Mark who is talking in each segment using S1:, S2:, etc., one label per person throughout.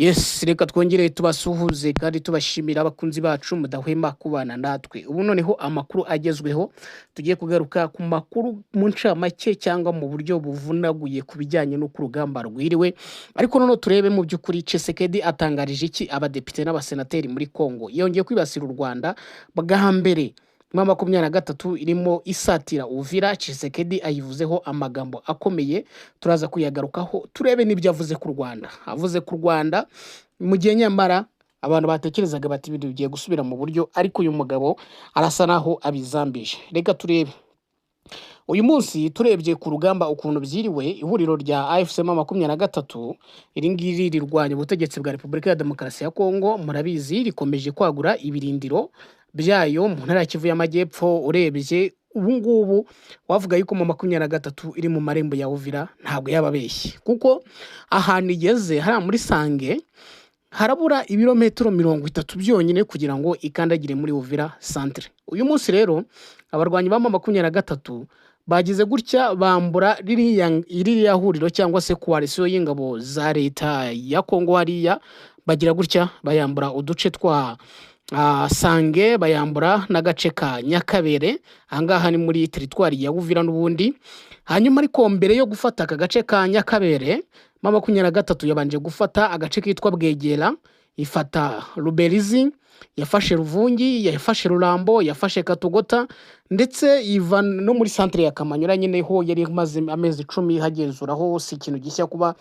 S1: Yes, reka twongere tubasuhuze kandi tubashimira abakunzi bacu mudahwema kubana natwe. Ubu noneho amakuru agezweho tugiye kugaruka ku makuru mu ncamake cyangwa mu buryo buvunaguye ku bijyanye no ku rugamba rwiriwe. Ariko noneho turebe mu by'ukuri Tshisekedi atangarije iki abadepite n'abasenateri muri Kongo. Yongeye kwibasira u Rwanda bwa mbere. Mama 23 irimo isatira Uvira. Tshisekedi ayivuzeho amagambo akomeye, turaza kuyagarukaho turebe n'ibyo avuze ku Rwanda. Avuze ku Rwanda mu gihe nyamara abantu batekerezaga bati ibintu bigiye gusubira mu buryo, ariko uyu mugabo arasa naho abizambije. Reka turebe uyu munsi turebye ku rugamba ukuntu byiriwe. Ihuriro rya AFC M23 iringiri rirwanya ubutegetsi bwa Repubulika ya Demokarasi ya Kongo, murabizi rikomeje kwagura ibirindiro byayo mu ntara ya Kivu y'Amajyepfo. Urebye ubu ngubu wavuga yuko mu 23 iri mu marembo ya Uvira ntabwo yababeshye, kuko ahantu igeze hari muri Sange harabura ibirometero 30 byonyine kugira ngo ikandagire muri Uvira centre. Uyu munsi rero abarwanyi ba 23 bagize gutya bambura ririya huriro cyangwa se coalition y'ingabo za leta ya Kongo hariya, bagira gutya bayambura uduce twa Sange, bayambura n'agace ka Nyakabere. Ahangaha ni muri teritwari ya Uvira n'ubundi. Hanyuma ariko mbere yo gufata aka gace ka Nyakabere, Mama 23 yabanje gufata agace kitwa Bwegera, ifata Ruberizi, yafashe Ruvungi, yafashe Rurambo, yafashe Katogota, ndetse iva no muri centre ya Kamanyura nyine ho yari maze amezi 10 hagenzuraho. Si ikintu gishya kuba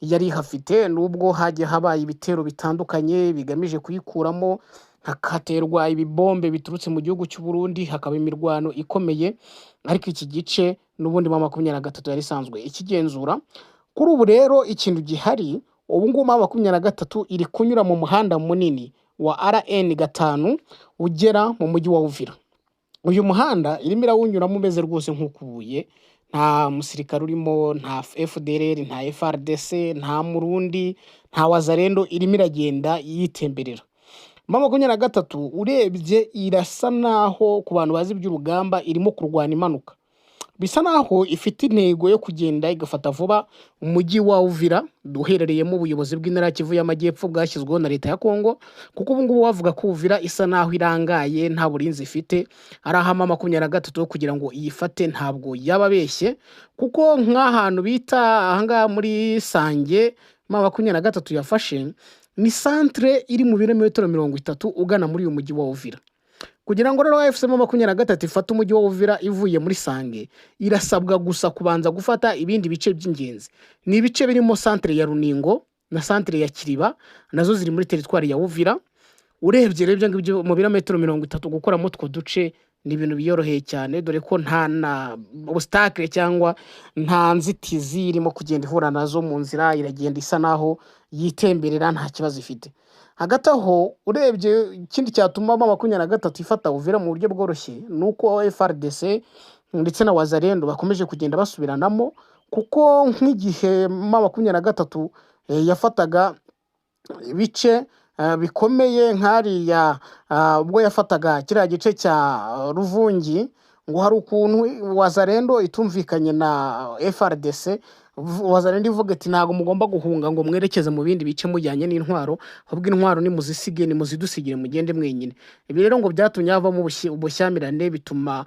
S1: yari hafite, nubwo haje habaye ibitero bitandukanye bigamije kuyikuramo, hakaterwa ibibombe biturutse mu gihugu cy'u Burundi, hakaba imirwano ikomeye. Ariko iki gice n'ubundi Mama 23 yari sanzwe ikigenzura. Kuri ubu rero ikintu gihari, ubu ngubu Mama 23 iri kunyura mu muhanda munini wa RN5 ugera mu mujyi wa Uvira. Uyu muhanda irimo irawunyuramo umeze rwose nk'ukubuye, nta musirikare urimo, nta FDLR, nta FRDC, nta Murundi, nta Wazalendo, irimo iragenda yitemberera. Mama 23 urebye irasa naho ku bantu bazi by'urugamba irimo kurwana imanuka. Bisa naho ifite intego yo kugenda igafata vuba umujyi wa Uvira duherereyemo ubuyobozi bw'intara ya Kivu y'Amajyepfo bwashyizweho na leta ya Kongo, kuko ubu ngubu wavuga ko Uvira isa naho irangaye nta burinzi ifite. Ari aha Mama 23 kugira ngo iyifate ntabwo yababeshye, kuko nk'ahantu bita ahangaha muri Sange Mama 23 yafashe ni centre iri mu birometero 30 ugana muri uyu mujyi wa Uvira. Kugira ngo rero AFC M23 ifate umujyi wa Uvira ivuye muri Sange, irasabwa gusa kubanza gufata ibindi bice by'ingenzi. Ni ibice birimo centre ya Runingo na centre ya Kiriba, nazo ziri muri teritwari ya Uvira. Urebye rero ngibyo mu birometero 30 gukora mu two duce ni ibintu biyoroheye cyane, dore ko nta na obstacle cyangwa nta nzitizi irimo kugenda ihura nazo mu nzira, iragenda isa naho yitemberera nta kibazo ifite. Hagati aho urebye ikindi cyatuma Mama 23 ifata Uvira mu buryo bworoshye nuko FRDC ndetse na Wazalendo bakomeje kugenda basubiranamo, kuko nk'igihe Mama 23 yafataga ibice bikomeye nk'ariya, ubwo yafataga kiriya gice cya Ruvungi, ngo hari ukuntu Wazalendo itumvikanye na FRDC. Wazalendo ivuga ati ntago mugomba guhunga ngo mwerekeze mu bindi bice mujyanye n'intwaro, ahubwo intwaro ni muzisige, ni muzidusigire mugende mwenyine. Ibi rero ngo byatumye havamo ubushyamirane, bituma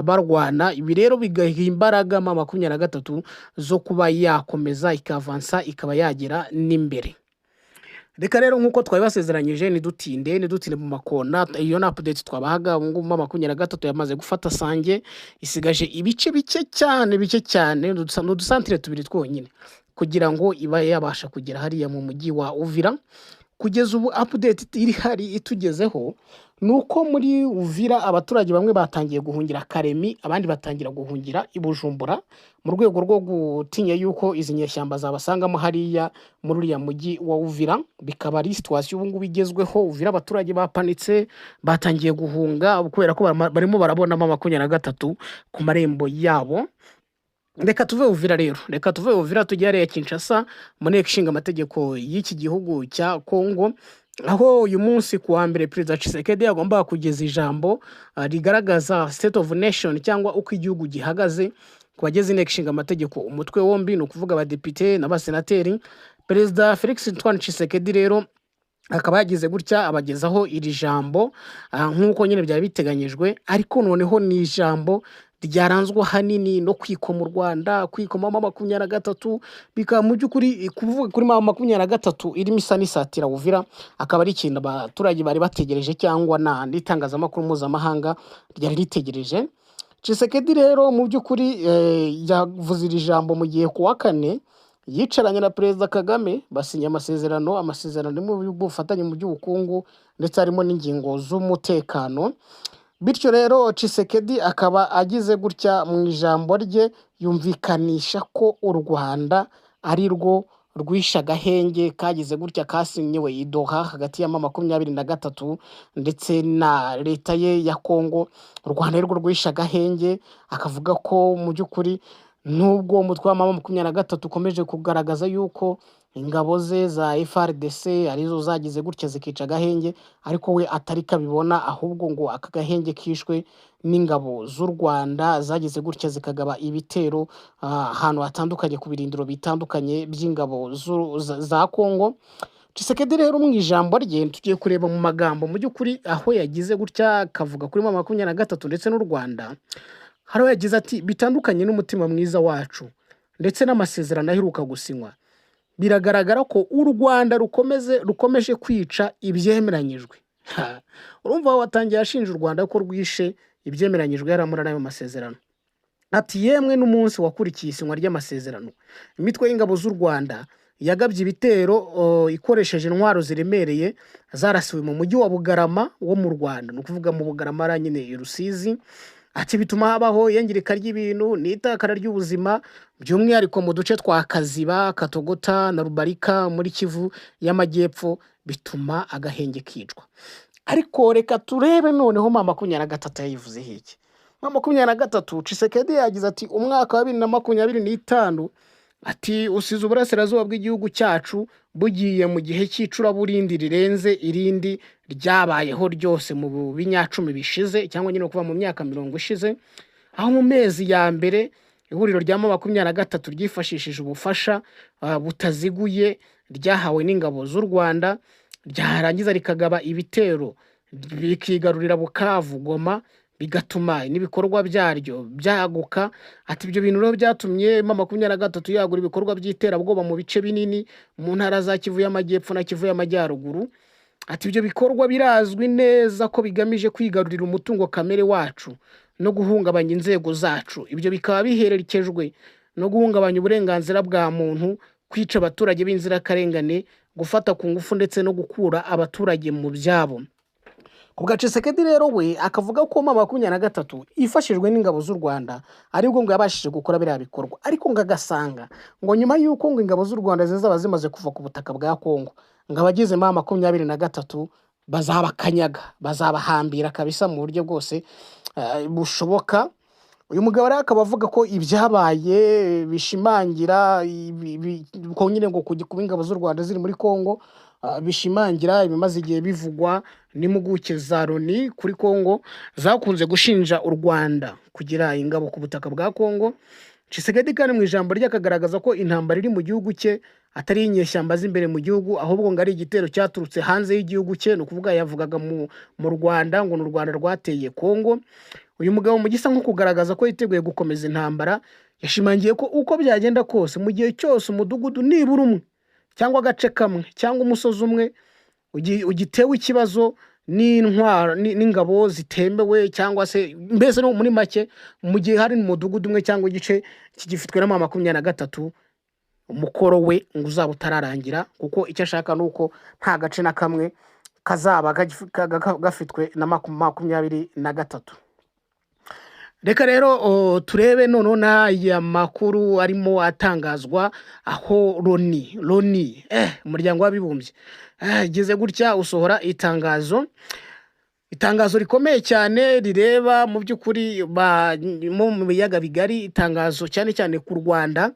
S1: barwana. Ibi rero bigaha imbaraga Mama 23 zo kuba yakomeza ikavansa ikaba yagera n'imbere. Reka rero nkuko twabibasezeranyije nidutinde mu makona. Iyo na update twabahaga. Ubu ngubu Mama 23 yamaze gufata Sange, isigaje ibice bike cyane n'udusantre tubiri twonyine kugira ngo iba yabasha kugera hariya mu mujyi wa Uvira. Kugeza ubu update iri hari itugezeho nuko muri Uvira abaturage bamwe batangiye guhungira Karemi, abandi batangira guhungira i Bujumbura, mu rwego rwo gutinya yuko izi nyeshyamba zabasangamo hariya muri uriya mujyi wa Uvira. Bikaba ari situation ubu ngubu igezweho. Uvira abaturage bapanitse, batangiye guhunga kubera ko barimo barabona Mama 23 ku marembo yabo. Reka tuve Uvira rero, reka tuve Uvira tujye hariya Kinshasa mu nteko ishinga amategeko y'iki gihugu cya Kongo, aho uyu munsi kuwa mbere Perezida Tshisekedi yagomba kugeza ijambo rigaragaza state of nation cyangwa uko igihugu gihagaze ku bageze inteko ishinga amategeko umutwe wombi, no kuvuga abadepite n'abasenateri. Perezida Felix Antoine Tshisekedi rero akaba yagize gutya abagezaho iri jambo nk'uko nyine byari biteganyijwe, ariko noneho ni ijambo ryaranzwe ahanini no kwikoma u Rwanda, kwikoma M23, bikaba mu by'ukuri kuvuga kuri M23 irimo isa n'isatira Uvira, akaba ari ikintu abaturage bari bategereje cyangwa n'itangazamakuru mpuzamahanga ryari ritegereje. Tshisekedi rero mu by'ukuri yavuze iri jambo mu gihe ku wa kane yicaranye na Perezida Kagame basinya amasezerano y'ubufatanye mu by'ubukungu ndetse harimo n'ingingo z'umutekano. Bityo rero Tshisekedi akaba agize gutya mu ijambo rye yumvikanisha ko u Rwanda ari rwo rwishe agahenge kagize gutya kasinyiwe i Doha hagati ya M23 ndetse na leta ye ya Kongo. U Rwanda ari rwo rwishe agahenge, akavuga ko mu by'ukuri nubwo umutwe wa M23 ukomeje kugaragaza yuko ingabo ze za FARDC arizo zagize gutya zikica agahenge, ariko we atari kabibona, ahubwo ngo aka gahenge kishwe n'ingabo z'u Rwanda zagize gutya zikagaba ibitero ahantu hatandukanye ku birindiro bitandukanye by'ingabo za Kongo. Tshisekedi rero mu ijambo rye tugiye kureba mu magambo mu by'ukuri aho yagize gutya akavuga kuri M23 ndetse n'u Rwanda. Haro yagize ati bitandukanye n'umutima mwiza wacu ndetse n'amasezerano aheruka gusinywa, biragaragara ko u Rwanda rukomeje kwica ibyemeranyijwe. Urumva watangiye ashinja u Rwanda ko rwishe ibyemeranyijwe yaramura n'ayo masezerano. Ati yemwe n'umunsi wakurikiye isinywa ry'amasezerano, imitwe y'ingabo z'u Rwanda yagabye ibitero ikoresheje intwaro ziremereye zarasiwe mu mujyi wa Bugarama wo mu Rwanda, no kuvuga mu Bugarama ara nyine i Rusizi. Ati bituma habaho iyangirika ry'ibintu n'itakara ry'ubuzima, by'umwihariko mu duce twa Kaziba, Katogota na Rubarika muri Kivu y'Amajyepfo, bituma agahenge kicwa. Ariko reka turebe noneho M23 yayivuze iki. M23 Tshisekedi yagize ati umwaka wa 2025 ati usize uburasirazuba bw'igihugu cyacu bugiye mu gihe cy'icuraburindi rirenze irindi ryabayeho ryose mu binyacumi bishize, cyangwa nyine kuva mu myaka 40 ishize, aho mu mezi ya mbere ihuriro rya M23 ryifashishije ubufasha butaziguye ryahawe n'ingabo z'u Rwanda, ryarangiza rikagaba ibitero bikigarurira Bukavu, Goma, bigatuma n'ibikorwa byaryo byaguka. Ati ibyo bintu rero byatumye M23 yagura ibikorwa by'iterabwoba mu bice binini mu ntara za Kivu y'Amajyepfo na Kivu y'Amajyaruguru. Ati ibyo bikorwa birazwi neza ko bigamije kwigarurira umutungo kamere wacu no guhungabanya inzego zacu. Ibyo bikaba biherekejwe no guhungabanya uburenganzira bwa muntu, kwica abaturage b'inzirakarengane, gufata ku ngufu ndetse no gukura abaturage mu byabo. Kubwa Tshisekedi rero we akavuga ko M23 ifashijwe n'ingabo z'u Rwanda aribwo ngo yabashije gukora biriya bikorwa, ariko ngo agasanga ngo nyuma y'uko ngo ingabo z'u Rwanda zizaba zimaze kuva ku butaka bwa Kongo, ngo abagize M23 bazabakanyaga, bazabahambira kabisa mu buryo bwose bushoboka. Uyu mugabo rero akaba avuga ko ibyabaye bishimangira ko nyine ngo kuba ingabo z'u Rwanda ziri muri Kongo bishimangira ibimaze igihe bivugwa n'impuguke za Loni kuri Kongo zakunze gushinja u Rwanda kugira ingabo ku butaka bwa Kongo. Tshisekedi kandi mu ijambo rye akagaragaza ko intambara iri mu gihugu cye atari inyeshyamba z'imbere mu gihugu, ahubwo ngo ari igitero cyaturutse hanze y'igihugu cye, no kuvuga yavugaga mu Rwanda, ngo n'u Rwanda rwateye Kongo. Uyu mugabo mu gisa nko kugaragaza ko yiteguye gukomeza intambara, yashimangiye ko uko byagenda kose mu gihe cyose umudugudu nibura umwe cyangwa agace kamwe cyangwa umusozi umwe ugitewe ikibazo n'intwaro n'ingabo zitemewe, cyangwa se mbese no muri make mu gihe hari umudugudu umwe cyangwa igice kigifitwe na M23, umukoro we ngo uzaba utararangira, kuko icyo ashaka nuko nta gace na kamwe kazaba gafitwe na M23. Reka rero turebe noneho n'aya makuru arimo atangazwa aho Loni umuryango w'abibumbye igeze gutya usohora itangazo rikomeye cyane rireba mu by'ukuri mu biyaga bigari, itangazo cyane cyane ku Rwanda,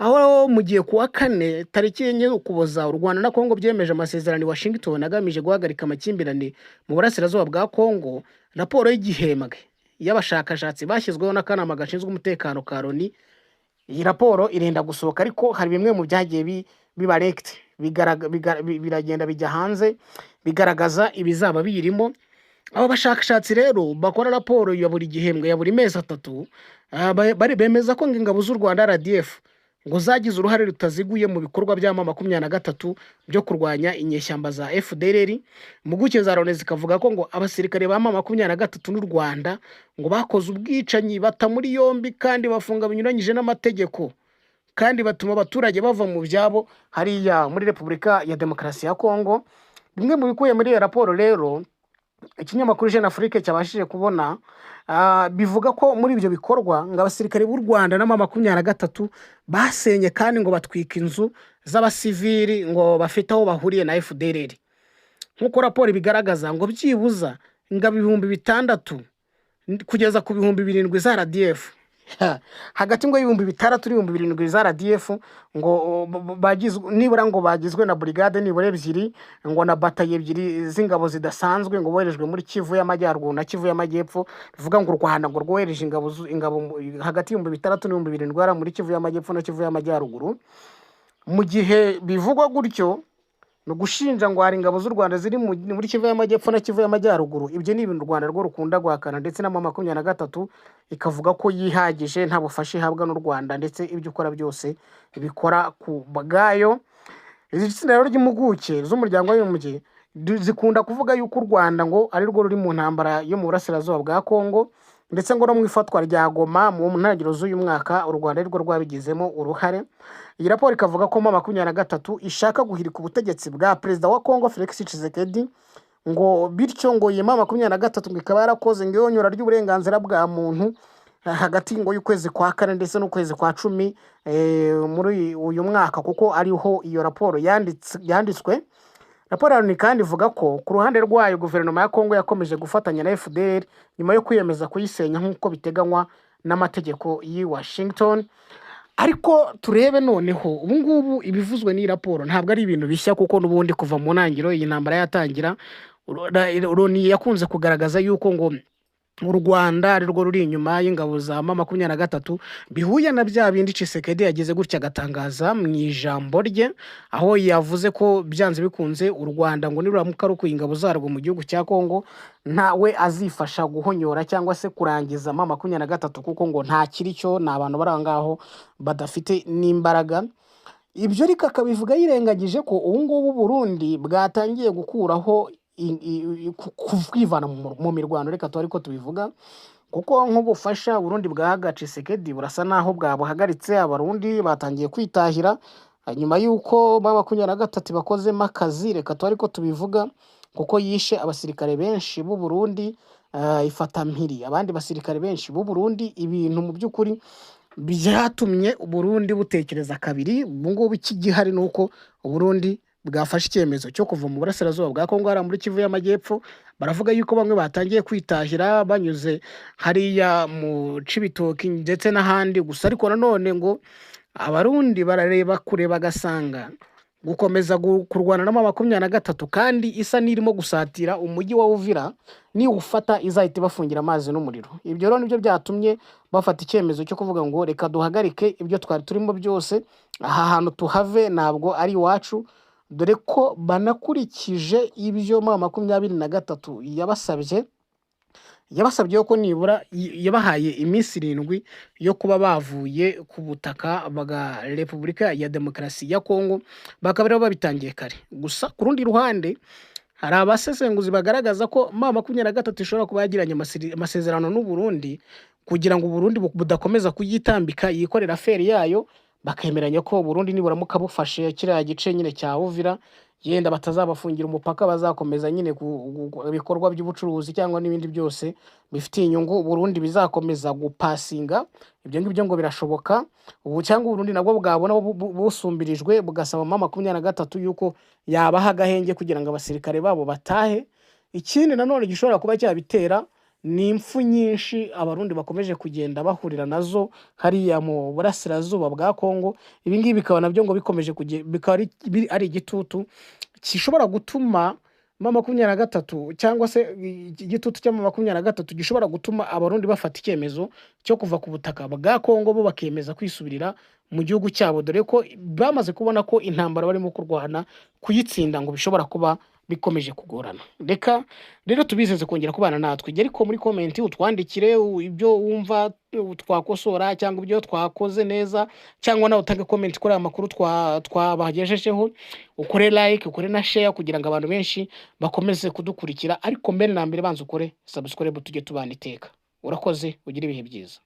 S1: aho mu gihe ku wa kane tariki enye Ukuboza u Rwanda na Kongo byemeje amasezerano i Washington agamije guhagarika amakimbirane mu burasirazuba bwa Kongo. Raporo y'igihembwe y'abashakashatsi bashyizweho n'akanama gashinzwe umutekano ka Loni iyi raporo irenda gusohoka ariko hari bimwe mu byagiye biba lekiti biragenda bijya hanze bigaragaza ibizaba biyirimo. Aba bashakashatsi rero bakora raporo ya buri gihembwe ya buri mezi atatu bemeza ko ingabo z'u Rwanda RDF ngo zagize uruhare rutaziguye mu bikorwa bya M23 byo kurwanya inyeshyamba za FDLR. Impuguke za Loni zikavuga ko ngo abasirikare ba M23 n'u Rwanda ngo bakoze ubwicanyi bata muri yombi kandi bafunga binyuranyije n'amategeko kandi batuma abaturage bava mu byabo hariya muri Repubulika ya Demokarasi ya Kongo. Bimwe mu bikuye muri iyo raporo rero ikinyamakuru Jeune Afrique cyabashije kubona bivuga ko muri ibyo bikorwa ngo abasirikare b'u Rwanda na M23 basenye kandi ngo batwika inzu z'abasivili ngo bafite aho bahuriye na FDLR. Nkuko raporo bigaragaza ngo byibuza ingabo 6,000 kugeza ku 7,000 za RDF hagati ngo 6,000 7,000 za RDF ngo bagizwe nibura ngo bagizwe na brigade nibura 2 ngo na bataye 2 z'ingabo zidasanzwe ngo boherejwe muri Kivu y'Amajyaruguru na Kivu y'Amajyepfo. Bivuga ngo u Rwanda ngo rwohereje ingabo hagati y'6,000 n'7,000 muri Kivu y'Amajyepfo na Kivu y'Amajyaruguru. Mu gihe bivugwa gutyo no gushinja ngo hari ingabo z'u Rwanda ziri muri Kivu y'Amajyepfo na Kivu y'Amajyaruguru, ibyo ni ibintu u Rwanda rwo rukunda guhakana ndetse na M23 ikavuga ko yihagije nta bufasha ihabwa n'u Rwanda ndetse ibyo ukora byose bikora ku bagayo. Izi tsinda rero ry'impuguke z'umuryango w'abibumbye zikunda kuvuga yuko u Rwanda ngo ari rwo ruri mu ntambara yo mu burasirazuba bwa Kongo ndetse ngo no mu ifatwa rya Goma mu ntangiriro z'uyu mwaka u Rwanda ari rwo rwabigizemo uruhare. Iyi raporo ikavuga ko M23 ishaka guhirika ubutegetsi bwa perezida wa Kongo Felix Tshisekedi ngo bityo ngo iyi M23 ngo ikaba yarakoze ngo yonyora ry'uburenganzira bwa muntu hagati ngo y'ukwezi kwa 4 ndetse n'ukwezi kwa 10 muri uyu mwaka kuko ariho iyo raporo yanditswe. Raporo ni kandi ivuga ko ku ruhande rwayo guverinoma ya Kongo yakomeje gufatanya na FDL nyuma yo kwiyemeza kuyisenya nk'uko biteganywa n'amategeko y'i Washington. Ariko turebe noneho ubu ngubu ibivuzwe ni raporo ntabwo ari ibintu bishya kuko n'ubundi kuva mu ntangiriro iyi ntambara yatangira Loni yakunze kugaragaza yuko ngo u Rwanda ari rwo ruri inyuma y'ingabo za M23 bihuye na bya bindi Tshisekedi yagize gutya agatangaza mu ijambo rye aho yavuze ko byanze bikunze u Rwanda ngo niruramuka rukuye ingabo zarwo mu gihugu cya Kongo ntawe azifasha guhonyora cyangwa se kurangiza M23 kuko ngo nta kiri cyo ni abantu bari ngaho badafite n'imbaraga. Ibyo rika akabivuga yirengagije ko ubu ngubu Burundi bwatangiye gukuraho kwivana mu mirwano reka to ariko tubivuga kuko nk'ubufasha Burundi bwahaga Tshisekedi burasa naho bwabuhagaritse. Abarundi batangiye kwitahira nyuma yuko M23 bakozemo akazi reka to ariko tubivuga kuko yishe abasirikare benshi b'u Burundi ifata mpiri abandi basirikare benshi b'u Burundi. Ibintu mu by'ukuri byatumye Burundi butekereza kabiri. Ubu ngubu ikigihari nuko Burundi bwafashe icyemezo cyo kuva mu burasirazuba bwa Kongo hari muri Kivu y'Amajyepfo. Baravuga yuko bamwe batangiye kwitahira banyuze hariya mu Cibitoki ndetse n'ahandi gusa ariko nanone ngo abarundi barareba kure bagasanga gukomeza kurwana na M23 kandi isa nirimo gusatira umujyi wa Uvira ni ufata izahita bafungira amazi n'umuriro. Ibyo rero nibyo byatumye bafata icyemezo cyo kuvuga ngo reka duhagarike ibyo twari turimo byose aha hantu tuhave ntabwo ari iwacu, dore ko banakurikije ibyo M23 yabasabye ko nibura yabahaye iminsi 7 yo kuba bavuye ku butaka bwa Repubulika ya Demokarasi ya Kongo bakaba rero babitangiye kare. Gusa ku rundi ruhande hari abasesenguzi bagaragaza ko M23 ishobora kuba yagiranye amasezerano n'u Burundi kugira ngo Burundi budakomeza kuyitambika yikorera aferi yayo, bakemeranya ko Burundi niburamuka bufashe kiriya gice nyine cya Uvira yenda batazabafungira umupaka bazakomeza nyine ibikorwa by'ubucuruzi cyangwa n'ibindi byose bifitiye inyungu Burundi bizakomeza gupasinga. Ibyo ngibyo ngo birashoboka ubu cyangwa Burundi nabwo bwabona busumbirijwe bugasaba M23 yuko yabaha agahenge kugira ngo abasirikare babo batahe. Ikindi nanone gishobora kuba cyabitera ni impfu nyinshi abarundi bakomeje kugenda bahurira nazo hariya mu burasirazuba bwa Kongo. Ibi ngibi bikaba nabyo ngo bikomeje ari igitutu gishobora gutuma M23 cyangwa se igitutu cya M23 gishobora gutuma abarundi bafata icyemezo cyo kuva ku butaka bwa Kongo bo bakemeza kwisubirira mu gihugu cyabo, dore ko bamaze kubona ko intambara barimo kurwana kuyitsinda ngo bishobora kuba bikomeje kugorana. Reka rero tubizeze kongera kubana natwe, jya ariko muri comment utwandikire ibyo wumva twakosora cyangwa ibyo twakoze neza, cyangwa nawe utange comment kuri aya makuru twabagejejeho, ukore like, ukore na share kugira ngo abantu benshi bakomeze kudukurikira, ariko mbere na mbere banza ukore subscribe tujye tubana iteka. Urakoze, ugire ibihe byiza.